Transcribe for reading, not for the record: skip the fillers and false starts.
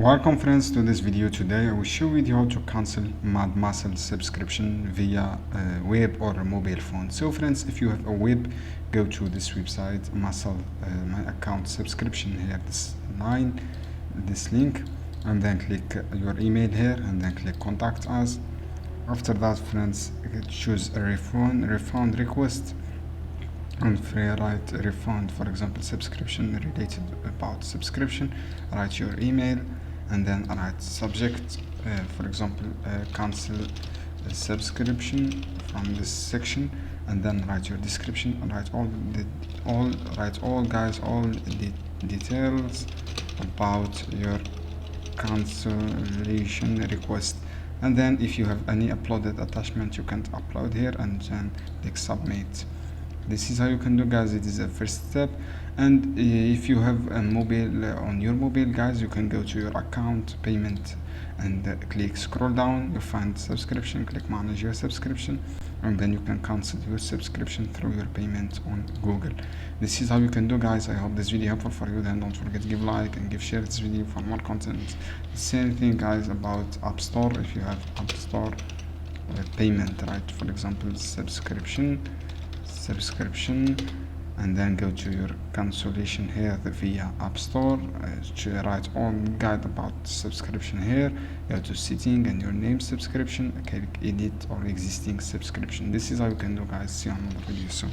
Welcome friends to this video. Today I will show you how to cancel Mad Muscle subscription via web or a mobile phone. So friends, if you have a web, go to this website, Muscle my account subscription here, this line, this link, and then click your email here and then click contact us. After that friends, choose a refund request and free write refund, for example subscription related about subscription, write your email and then write subject, for example cancel subscription from this section, and then write your description and write all the details about your cancellation request. And then if you have any uploaded attachment, you can upload here and then click submit. This is how you can do, guys. It is a first step. And if you have a mobile on your mobile, guys, you can go to your account payment and click scroll down, you find subscription, click manage your subscription, and then you can cancel your subscription through your payment on Google. This is how you can do, guys. I hope this video helpful for you. Then don't forget to give like and give share this video for more content. Same thing, guys, about App Store. If you have App Store payment, right, for example subscription, and then go to your cancellation here via App Store, write all guide about subscription here, go to setting and your name subscription, click edit or existing subscription. This is how you can do, guys. See you on another video soon.